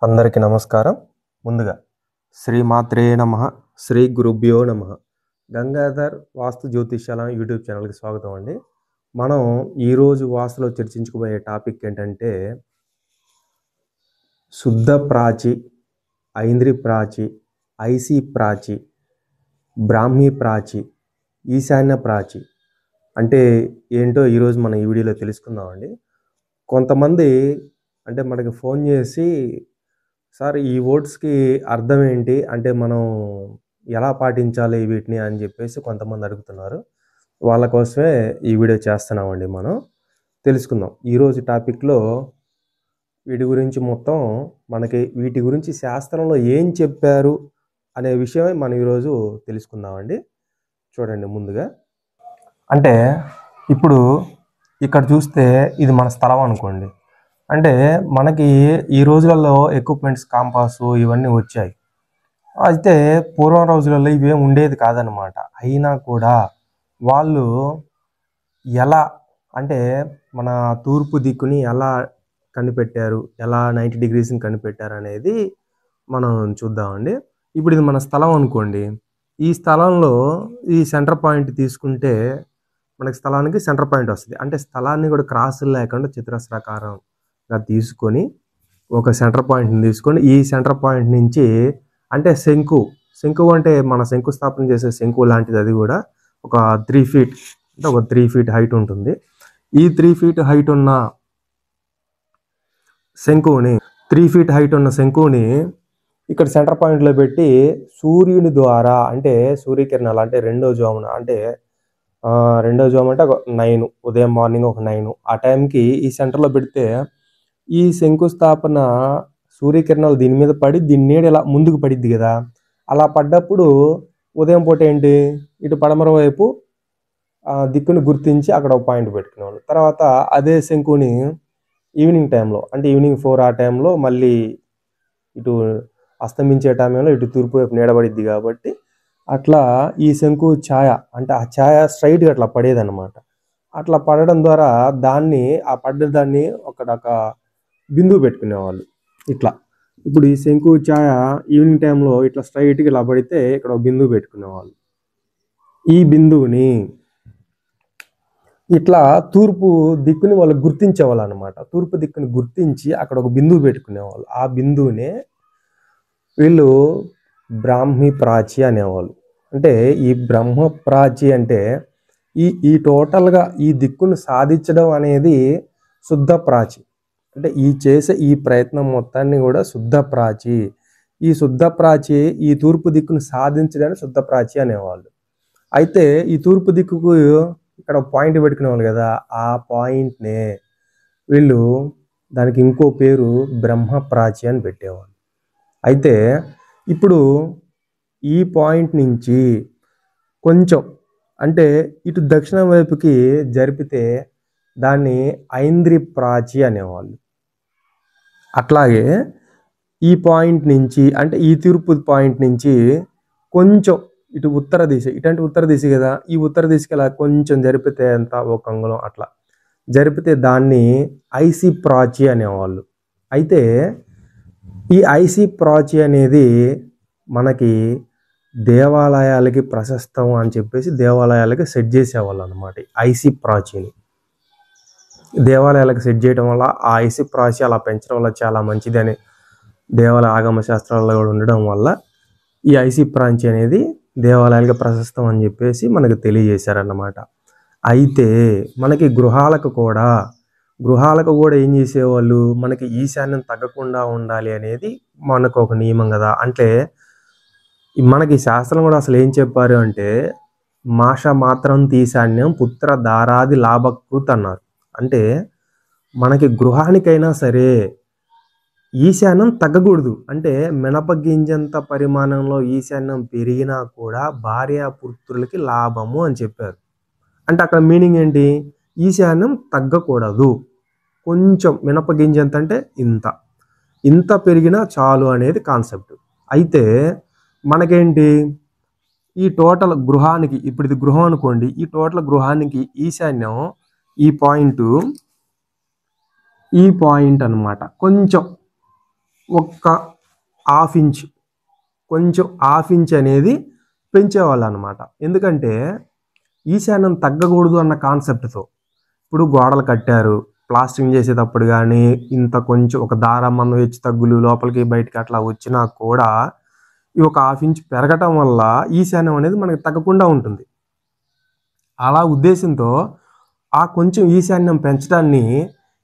అందరికీ నమస్కారం. ముందుగా శ్రీమాత్రే నమః, శ్రీ గురుభ్యో నమః. గంగాధర్ వాస్తు జ్యోతిష్యాల యూట్యూబ్ ఛానల్కి స్వాగతం అండి. మనం ఈరోజు వాస్తులో చర్చించుకోబోయే టాపిక్ ఏంటంటే శుద్ధ ప్రాచి, ఐంద్రి ప్రాచి, ఐసీ ప్రాచి, బ్రాహ్మీ ప్రాచి, ఈశాన్య ప్రాచి అంటే ఏంటో ఈరోజు మనం ఈ వీడియోలో తెలుసుకుందామండి. కొంతమంది అంటే మనకి ఫోన్ చేసి, సార్ ఈ వర్డ్స్కి అర్థం ఏంటి, అంటే మనం ఎలా పాటించాలి వీటిని అని చెప్పేసి కొంతమంది అడుగుతున్నారు. వాళ్ళ కోసమే ఈ వీడియో చేస్తున్నామండి. మనం తెలుసుకుందాం ఈరోజు టాపిక్లో వీటి గురించి. మొత్తం మనకి వీటి గురించి శాస్త్రంలో ఏం చెప్పారు అనే విషయమే మనం ఈరోజు తెలుసుకుందామండి. చూడండి, ముందుగా అంటే ఇప్పుడు ఇక్కడ చూస్తే ఇది మన స్థలం అనుకోండి. అంటే మనకి ఈ రోజులలో ఎక్విప్మెంట్స్, కాంపాసు ఇవన్నీ వచ్చాయి. అయితే పూర్వం రోజులలో ఇవేం ఉండేది కాదనమాట. అయినా కూడా వాళ్ళు ఎలా అంటే మన తూర్పు దిక్కుని ఎలా కనిపెట్టారు, ఎలా 90 degreesని కనిపెట్టారు అనేది మనం చూద్దామండి. ఇప్పుడు ఇది మన స్థలం అనుకోండి. ఈ స్థలంలో ఈ సెంటర్ పాయింట్ తీసుకుంటే మనకి స్థలానికి సెంటర్ పాయింట్ వస్తుంది. అంటే స్థలాన్ని కూడా క్రాసులు లేకుండా చతురస్రాకారంగా తీసుకొని ఒక సెంటర్ పాయింట్ని తీసుకొని ఈ సెంటర్ పాయింట్ నుంచి అంటే శంకు అంటే మన శంకుస్థాపన చేసే శంకు లాంటిది. అది కూడా ఒక 3 feet అంటే ఒక 3 feet హైట్ ఉంటుంది. ఈ 3 feet హైట్ ఉన్న శంకుని ఇక్కడ సెంటర్ పాయింట్లో పెట్టి సూర్యుని ద్వారా అంటే సూర్యకిరణాలు అంటే రెండో జామున అంటే ఒక 9 ఉదయం మార్నింగ్ ఒక 9 ఆ టైంకి ఈ సెంటర్లో పెడితే ఈ శంకుస్థాపన సూర్యకిరణాలు దీని మీద పడి దీని నీడ ఇలా ముందుకు పడిద్ది కదా. అలా పడ్డప్పుడు ఉదయం పూట ఏంటి, ఇటు పడమర వైపు దిక్కుని గుర్తించి అక్కడ ఒక పాయింట్ పెట్టుకునేవాళ్ళు. తర్వాత అదే శంకుని ఈవినింగ్ టైంలో అంటే ఈవినింగ్ 4 ఆ టైంలో మళ్ళీ ఇటు అస్తమించే టైంలో ఇటు తూర్పు వైపు నీడబడిద్ది కాబట్టి అట్లా ఈ శంకు ఛాయ అంటే ఆ ఛాయ స్ట్రైట్గా అట్లా పడేదన్నమాట. అట్లా పడడం ద్వారా ఆ పడ్డదాన్ని ఒక బిందువు పెట్టుకునేవాళ్ళు ఇట్లా. ఇప్పుడు ఈ శంకు ఛాయ ఈవినింగ్ టైంలో ఇట్లా స్ట్రైట్గా ఇలా పడితే ఇక్కడ ఒక బిందువు పెట్టుకునేవాళ్ళు. ఈ బిందువుని ఇట్లా తూర్పు దిక్కుని వాళ్ళు గుర్తించేవాళ్ళు అనమాట. తూర్పు దిక్కుని గుర్తించి అక్కడ ఒక బిందువు పెట్టుకునేవాళ్ళు. ఆ బిందువునే వీళ్ళు బ్రాహ్మీ ప్రాచి అనేవాళ్ళు. అంటే ఈ బ్రహ్మ ప్రాచి అంటే ఈ టోటల్గా ఈ దిక్కును సాధించడం అనేది శుద్ధ ప్రాచి. అంటే చేసే ఈ ప్రయత్నం మొత్తాన్ని కూడా శుద్ధ ప్రాచి. ఈ శుద్ధ ప్రాచి ఈ తూర్పు దిక్కును సాధించడానికి శుద్ధ ప్రాచి అనేవాళ్ళు. అయితే ఈ తూర్పు దిక్కుకు ఇక్కడ పాయింట్ పెట్టుకునేవాళ్ళు కదా, ఆ పాయింట్నే వీళ్ళు దానికి ఇంకో పేరు బ్రహ్మ ప్రాచి అని పెట్టేవాళ్ళు. అయితే ఇప్పుడు ఈ పాయింట్ నుంచి కొంచెం అంటే ఇటు దక్షిణం వైపుకి జరిపితే దాన్ని ఐంద్రి ప్రాచి అనేవాళ్ళు. అట్లాగే ఈ పాయింట్ నుంచి అంటే ఈ తూర్పు పాయింట్ నుంచి కొంచెం ఇటు ఉత్తర దిశ, ఇటువంటి ఉత్తర దిశ కదా, ఈ ఉత్తర దిశకి అలా కొంచెం జరిపితే ఎంత ఒక అంగుళం అట్లా జరిపితే దాన్ని ఐసీ ప్రాచి అనేవాళ్ళు. అయితే ఈ ఐసీ ప్రాచి అనేది మనకి దేవాలయాలకి ప్రశస్తం అని చెప్పేసి దేవాలయాలకి సెట్ చేసేవాళ్ళు అనమాట. ఐసీ ప్రాచిని దేవాలయాలకు సెట్ చేయడం వల్ల ఆ ఐసీ ప్రాచి అలా పెంచడం వల్ల చాలా మంచిది అని దేవాలయ ఆగమ శాస్త్రాల్లో కూడా ఉండడం వల్ల ఈ ఐసీ ప్రాచి అనేది దేవాలయాలకు ప్రశస్తం అని చెప్పేసి మనకు తెలియజేశారన్నమాట. అయితే మనకి గృహాలకు కూడా ఏం చేసేవాళ్ళు, మనకి ఈశాన్యం తగ్గకుండా ఉండాలి అనేది మనకు ఒక నియమం కదా. అంటే మనకి శాస్త్రం కూడా అసలు ఏం చెప్పారు అంటే మాష మాత్రం తీశాన్యం పుత్ర దారాది లాభకృత్ అన్నారు. అంటే మనకి గృహానికైనా సరే ఈశాన్యం తగ్గకూడదు. అంటే మినపగింజంత పరిమాణంలో ఈశాన్యం పెరిగినా కూడా భార్యాపుత్రులకి లాభము అని చెప్పారు. అంటే అక్కడ మీనింగ్ ఏంటి, ఈశాన్యం తగ్గకూడదు, కొంచెం మినపగింజంత అంటే ఇంత పెరిగినా చాలు అనేది కాన్సెప్ట్. అయితే మనకేంటి ఈ టోటల్ గృహానికి, ఇప్పుడు ఇది గృహం అనుకోండి, ఈ టోటల్ గృహానికి ఈశాన్యం ఈ పాయింట్ అన్నమాట కొంచెం ఒక్క హాఫ్ ఇంచ్, కొంచెం హాఫ్ ఇంచ్ అనేది పెంచేవాళ్ళు అనమాట. ఎందుకంటే ఈశాన్యం తగ్గకూడదు అన్న కాన్సెప్ట్తో. ఇప్పుడు గోడలు కట్టారు, ప్లాస్టింగ్ చేసేటప్పుడు కానీ ఇంత కొంచెం ఒక దారం మందం హెచ్చు తగ్గులు లోపలికి బయటికి అట్లా వచ్చినా కూడా ఈ ఒక హాఫ్ ఇంచ్ పెరగటం వల్ల ఈశాన్యం అనేది మనకి తగ్గకుండా ఉంటుంది. అలా ఉద్దేశంతో ఆ కొంచెం ఈశాన్యం పెంచడాన్ని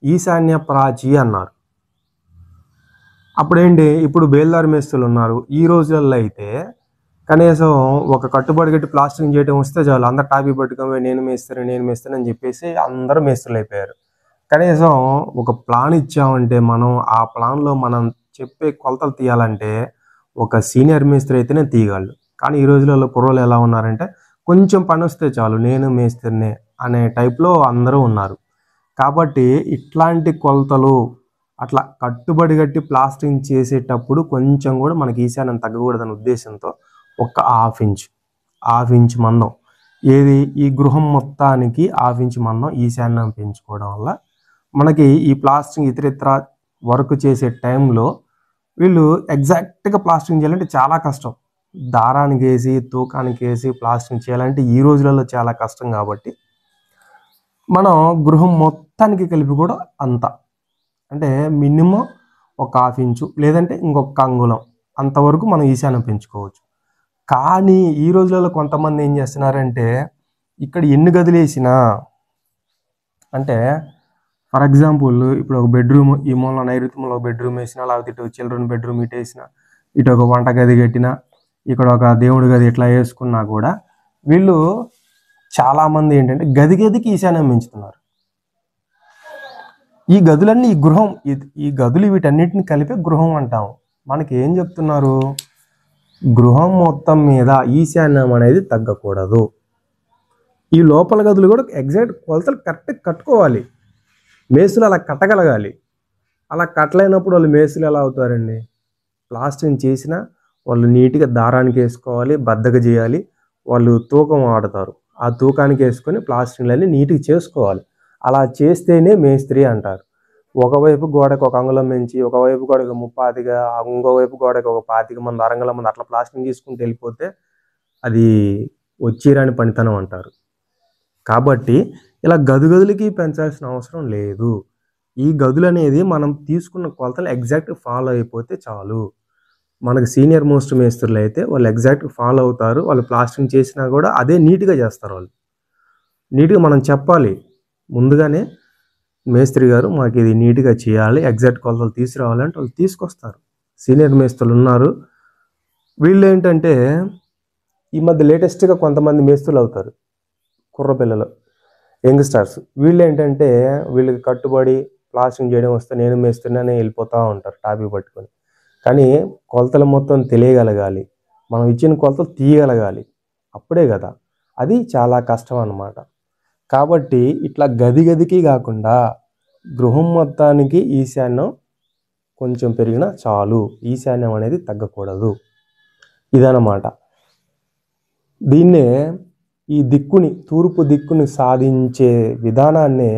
ఈశాన్య ప్రాచి అన్నారు. అప్పుడేంటి, ఇప్పుడు బేల్దారి మేస్తులు ఉన్నారు. ఈ రోజుల్లో అయితే కనీసం ఒక కట్టుబడి కట్టి ప్లాస్టింగ్ చేయడం వస్తే చాలు, అందరు టాపీ పట్టుకొని నేను మేస్తాను అని చెప్పేసి అందరూ మేస్తులు అయిపోయారు. కనీసం ఒక ప్లాన్ ఇచ్చామంటే మనం ఆ ప్లాన్లో మనం చెప్పే కొలతలు తీయాలంటే ఒక సీనియర్ మేస్త్రి అయితేనే తీయగలడు. కానీ ఈ రోజులలో కుర్రోళ్ళు ఎలా ఉన్నారంటే కొంచెం పని వస్తే చాలు నేను మేస్త్రినే అనే టైప్లో అందరూ ఉన్నారు. కాబట్టి ఇట్లాంటి కొలతలు అట్లా కట్టుబడి కట్టి ప్లాస్టింగ్ చేసేటప్పుడు కొంచెం కూడా మనకి ఈశాన్యం తగ్గకూడదనే ఉద్దేశంతో ఒక హాఫ్ ఇంచ్ మందం, ఏది ఈ గృహం మొత్తానికి హాఫ్ ఇంచ్ మందం ఈశాన్యం పెంచుకోవడం వల్ల మనకి ఈ ప్లాస్టింగ్ ఇతరితర వర్క్ చేసే టైంలో వీళ్ళు ఎగ్జాక్ట్గా ప్లాస్టింగ్ చేయాలంటే చాలా కష్టం. దారానికి వేసి తూకానికి వేసి ప్లాస్టింగ్ చేయాలంటే ఈ రోజులలో చాలా కష్టం. కాబట్టి మనం గృహం మొత్తానికి కలిపి కూడా అంత, అంటే మినిమం ఒక హాఫ్ ఇంచు లేదంటే ఇంకొక అంగుళం అంతవరకు మనం ఈశాన్యం పెంచుకోవచ్చు. కానీ ఈ రోజులలో కొంతమంది ఏం చేస్తున్నారంటే ఇక్కడ ఎన్ని గదులు వేసినా, అంటే ఫర్ ఎగ్జాంపుల్ ఇప్పుడు ఒక బెడ్రూమ్ ఈ మూల నైరుతిలో ఒక బెడ్రూమ్ వేసినా, లేకపోతే ఇటు చిల్డ్రన్ బెడ్రూమ్ ఇటు వేసినా, ఇటు ఒక వంట గది కట్టినా, ఇక్కడ ఒక దేవుడి గది ఇట్లా వేసుకున్నా కూడా వీళ్ళు చాలామంది ఏంటంటే గది గదికి ఈశాన్యం పెంచుతున్నారు. ఈ గదులన్నీ ఈ గదులు వీటన్నిటిని కలిపే గృహం అంటాం. మనకి ఏం చెప్తున్నారు, గృహం మొత్తం మీద ఈశాన్యం అనేది తగ్గకూడదు. ఈ లోపల గదులు కూడా ఎగ్జాక్ట్ కొలతలు కరెక్ట్గా కట్టుకోవాలి. మేసులు అలా కట్టగలగాలి. అలా కట్టలేనప్పుడు వాళ్ళు మేసులు ఎలా అవుతారండి? ప్లాస్టింగ్ చేసినా వాళ్ళు నీట్గా దారానికి వేసుకోవాలి, బద్దగా చేయాలి. వాళ్ళు తూకం వాడతారు, ఆ తూకానికి వేసుకొని ప్లాస్టింగ్లన్నీ నీట్గా చేసుకోవాలి. అలా చేస్తేనే మేస్త్రి అంటారు. ఒకవైపు గోడకు ఒక అంగుళం పెంచి, ఒకవైపు గోడకు 30గా, ఇంకోవైపు గోడకు ఒక 25 మంది అరంగుళం మంది అట్లా ప్లాస్టింగ్ చేసుకుంటూ వెళ్ళిపోతే అది వచ్చిరాని పనితనం అంటారు. కాబట్టి ఇలా గదులకి పెంచాల్సిన అవసరం లేదు. ఈ గదులు అనేది మనం తీసుకున్న కొలతలు ఎగ్జాక్ట్ ఫాలో అయిపోతే చాలు. మనకు సీనియర్ మోస్ట్ మేస్త్రులు అయితే వాళ్ళు ఎగ్జాక్ట్ ఫాలో అవుతారు. వాళ్ళు ప్లాస్టింగ్ చేసినా కూడా అదే నీట్గా చేస్తారు. వాళ్ళు నీట్గా మనం చెప్పాలి ముందుగానే, మేస్త్రి గారు మాకు ఇది నీట్గా చేయాలి, ఎగ్జాక్ట్ కొలతలు తీసుకురావాలంటే వాళ్ళు తీసుకొస్తారు. సీనియర్ మేస్త్రులు ఉన్నారు. వీళ్ళు ఏంటంటే ఈ మధ్య లేటెస్ట్గా కొంతమంది మేస్త్రులు అవుతారు, కుర్రపిల్లలు, యంగ్స్టర్స్. వీళ్ళు ఏంటంటే వీళ్ళకి కట్టుబడి ప్లాస్టింగ్ చేయడం వస్తే నేను మేస్త్రిని వెళ్ళిపోతూ ఉంటారు టాపీ పట్టుకొని. కానీ కొలతలు మొత్తం తెలియగలగాలి, మనం ఇచ్చిన కొలతలు తీయగలగాలి, అప్పుడే కదా. అది చాలా కష్టం అన్నమాట. కాబట్టి ఇట్లా గదికి కాకుండా గృహం మొత్తానికి ఈశాన్యం కొంచెం పెరిగినా చాలు, ఈశాన్యం అనేది తగ్గకూడదు. ఇదన్నమాట. దీన్నే ఈ దిక్కుని, తూర్పు దిక్కుని సాధించే విధానాన్నే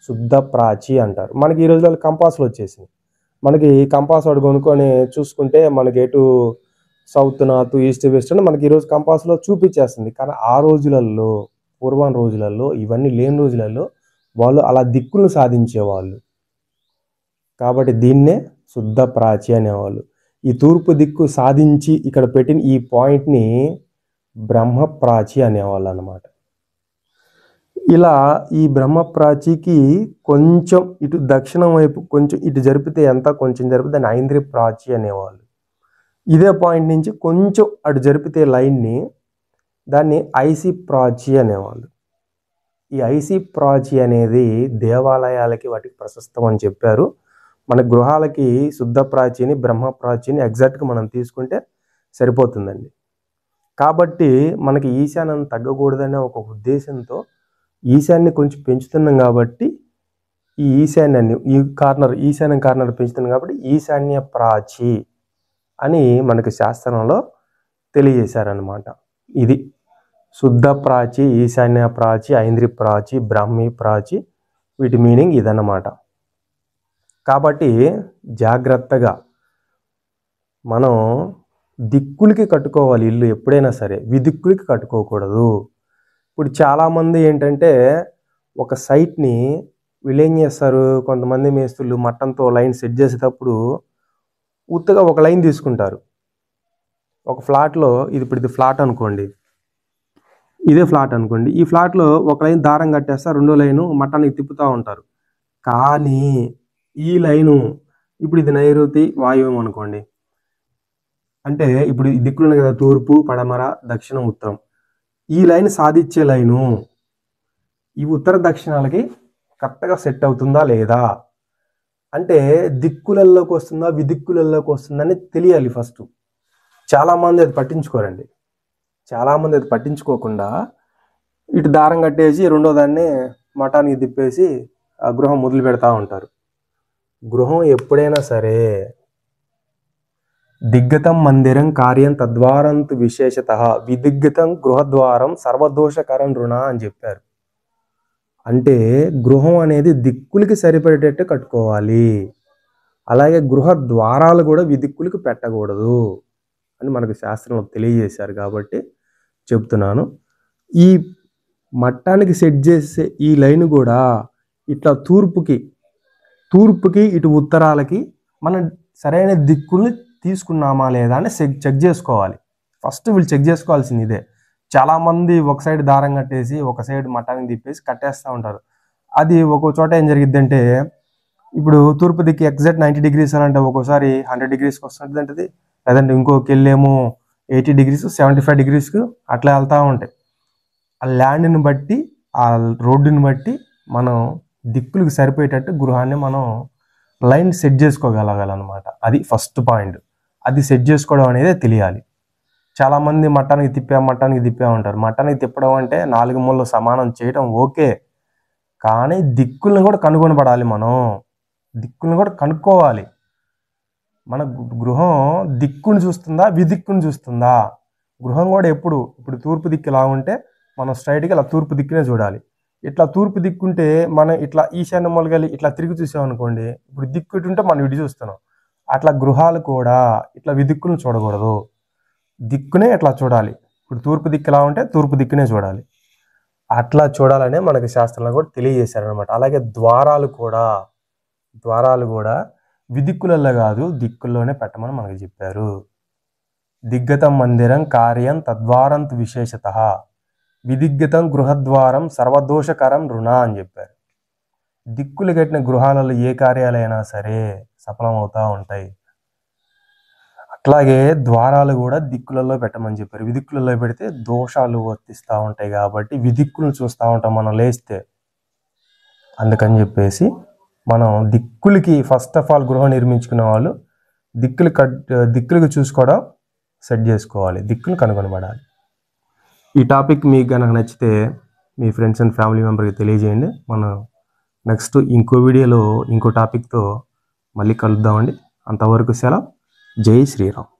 శుద్ధ ప్రాచి అంటారు. మనకి ఈ రోజుల్లో కంపాసులు వచ్చేసింది. మనకి కంపాస్ వాడు కొనుక్కొని చూసుకుంటే మనకి ఎటు సౌత్, నార్త్, ఈస్ట్, వెస్ట్ అని మనకి ఈరోజు కంపాస్లో చూపించేస్తుంది. కానీ ఆ రోజులలో, పూర్వం రోజులలో, ఇవన్నీ లేని రోజులలో వాళ్ళు అలా దిక్కులను సాధించేవాళ్ళు. కాబట్టి దీన్నే శుద్ధ ప్రాచి అనేవాళ్ళు. ఈ తూర్పు దిక్కు సాధించి ఇక్కడ పెట్టిన ఈ పాయింట్ని బ్రహ్మప్రాచి అనేవాళ్ళు అన్నమాట. ఇలా ఈ బ్రహ్మప్రాచికి కొంచెం ఇటు దక్షిణం వైపు కొంచెం ఇటు జరిపితే ఎంత, కొంచెం జరిపితే దాన్ని ఐంద్రి ప్రాచి అనేవాళ్ళు. ఇదే పాయింట్ నుంచి కొంచెం అటు జరిపితే లైన్ని దాన్ని ఐసి ప్రాచి అనేవాళ్ళు. ఈ ఐసి ప్రాచి అనేది దేవాలయాలకి వాటికి ప్రశస్తం అని చెప్పారు. మన గృహాలకి శుద్ధ ప్రాచీని, బ్రహ్మ ప్రాచీని ఎగ్జాక్ట్గా మనం తీసుకుంటే సరిపోతుందండి. కాబట్టి మనకి ఈశాన్యం తగ్గకూడదనే ఒక ఉద్దేశంతో ఈశాన్యాన్ని కొంచెం పెంచుతున్నాం. కాబట్టి ఈ ఈశాన్యాన్ని, ఈశాన్యం కార్నర్ పెంచుతున్నాం కాబట్టి ఈశాన్య ప్రాచి అని మనకి శాస్త్రంలో తెలియజేశారనమాట. ఇది శుద్ధ ప్రాచి, ఈశాన్య ప్రాచి, ఐంద్రి ప్రాచి, బ్రాహ్మీ ప్రాచి, వీటి మీనింగ్ ఇదన్నమాట. కాబట్టి జాగ్రత్తగా మనం దిక్కులకి కట్టుకోవాలి ఇల్లు ఎప్పుడైనా సరే, విదిక్కులకి కట్టుకోకూడదు. ఇప్పుడు చాలామంది ఏంటంటే ఒక సైట్ని వీళ్ళు ఏం చేస్తారు, కొంతమంది మేస్తులు మట్టంతో లైన్ సెట్ చేసేటప్పుడు ఉత్తగా ఒక లైన్ తీసుకుంటారు. ఒక ఫ్లాట్లో ఇప్పుడు ఇది ఫ్లాట్ అనుకోండి, ఇదే ఫ్లాట్ అనుకోండి, ఈ ఫ్లాట్లో ఒక లైన్ దారం కట్టేస్తారు, రెండో లైను మట్టానికి తిప్పుతూ ఉంటారు. కానీ ఈ లైను ఇప్పుడు ఇది నైరుతి వాయువ్యం అనుకోండి, అంటే ఇప్పుడు ఈ దిక్కులు ఉన్నాయి కదా, తూర్పు పడమర దక్షిణం ఉత్తరం, ఈ లైన్ సాధించే లైను ఈ ఉత్తర దక్షిణాలకి కరెక్ట్గా సెట్ అవుతుందా లేదా, అంటే దిక్కులలోకి వస్తుందా విదిక్కులలోకి వస్తుందని తెలియాలి ఫస్ట్. చాలామంది అది పట్టించుకోరండి. చాలామంది అది పట్టించుకోకుండా ఇటు దారం కట్టేసి రెండో దాన్ని మఠానికి తిప్పేసి ఆ గృహం మొదలు పెడతా ఉంటారు. గృహం ఎప్పుడైనా సరే దిగ్గతం మందిరం కార్యం తద్వారంతు విశేషత విదిగ్గతం గృహద్వారం సర్వదోషకరం రుణ అని చెప్పారు. అంటే గృహం అనేది దిక్కులకి సరిపడేటట్టు కట్టుకోవాలి. అలాగే గృహ ద్వారాలు కూడా విదిక్కులకి పెట్టకూడదు అని మనకు శాస్త్రంలో తెలియజేశారు. కాబట్టి చెప్తున్నాను, ఈ మట్టానికి సెట్ చేసే ఈ లైన్ కూడా ఇట్లా తూర్పుకి ఇటు ఉత్తరాలకి మనం సరైన దిక్కుల్ని తీసుకున్నామా లేదా అని చెక్ చేసుకోవాలి. ఫస్ట్ వీళ్ళు చెక్ చేసుకోవాల్సింది ఇదే. చాలామంది ఒక సైడ్ దారం కట్టేసి ఒక సైడ్ మట్టానికి తిప్పేసి కట్టేస్తూ ఉంటారు. అది ఒక్కో చోట ఏం జరిగిద్ది అంటే, ఇప్పుడు తూర్పు దిక్కు ఎగ్జాక్ట్ 90 degrees అని అంటే ఒక్కోసారి 100 degreesకి వస్తుంటుంది, లేదంటే ఇంకొక వెళ్ళేమో 80 degrees 75 degreesకి అట్లా వెళ్తూ ఉంటాయి. ఆ ల్యాండ్ని బట్టి ఆ రోడ్డుని బట్టి మనం దిక్కులకు సరిపోయేటట్టు గృహాన్ని మనం లైన్ సెట్ చేసుకోగలగాలన్నమాట. అది ఫస్ట్ పాయింట్. అది సెట్ చేసుకోవడం అనేది తెలియాలి. చాలామంది మట్టానికి తిప్పా ఉంటారు. మట్టానికి తిప్పడం అంటే 4 మూలలు సమానం చేయడం ఓకే, కానీ దిక్కుల్ని కూడా కనుగొనబడాలి. మనం దిక్కుల్ని కూడా కనుక్కోవాలి. మన గృహం దిక్కుని చూస్తుందా విదిక్కుని చూస్తుందా. గృహం కూడా ఇప్పుడు తూర్పు దిక్కు ఇలా ఉంటే మనం స్ట్రైట్గా ఇలా తూర్పు దిక్కునే చూడాలి. ఇట్లా తూర్పు దిక్కుంటే మనం ఇట్లా ఈశాన్య మూలకెళ్ళి ఇట్లా తిరిగి చూసామనుకోండి, ఇప్పుడు దిక్కు ఇటు ఉంటే మనం ఇటు చూస్తున్నాం. అట్లా గృహాలు కూడా ఇట్లా విదిక్కులను చూడకూడదు, దిక్కునే ఇట్లా చూడాలి. ఇప్పుడు తూర్పు దిక్కు ఇలా ఉంటే తూర్పు దిక్కునే చూడాలి. అట్లా చూడాలనే మనకి శాస్త్రంలో కూడా తెలియజేశారనమాట. అలాగే ద్వారాలు కూడా విదిక్కులలో కాదు దిక్కుల్లోనే పెట్టమని మనకి చెప్పారు. దిగ్గతం మందిరం కార్యం తద్వారంతు విశేషత విదిగ్గతం గృహద్వారం సర్వదోషకరం రుణ అని చెప్పారు. దిక్కులు కట్టిన గృహాలలో ఏ కార్యాలైనా సరే సఫలమవుతూ ఉంటాయి. అట్లాగే ద్వారాలు కూడా దిక్కులలో పెట్టమని చెప్పారు. విదిక్కులలో పెడితే దోషాలు వర్తిస్తూ ఉంటాయి కాబట్టి విదిక్కులను చూస్తూ ఉంటాం మనం లేస్తే. అందుకని చెప్పేసి మనం దిక్కులకి ఫస్ట్ ఆఫ్ ఆల్ గృహం నిర్మించుకునే వాళ్ళు దిక్కులకు చూసుకోవడం సెట్ చేసుకోవాలి, దిక్కులు కనుగొనబడాలి. ఈ టాపిక్ మీకు కనుక నచ్చితే మీ ఫ్రెండ్స్ అండ్ ఫ్యామిలీ మెంబర్కి తెలియజేయండి. మనం నెక్స్ట్ ఇంకో వీడియోలో ఇంకో టాపిక్తో మళ్ళీ కలుద్దామండి. అంతవరకు సెలవు. జై శ్రీరామ్.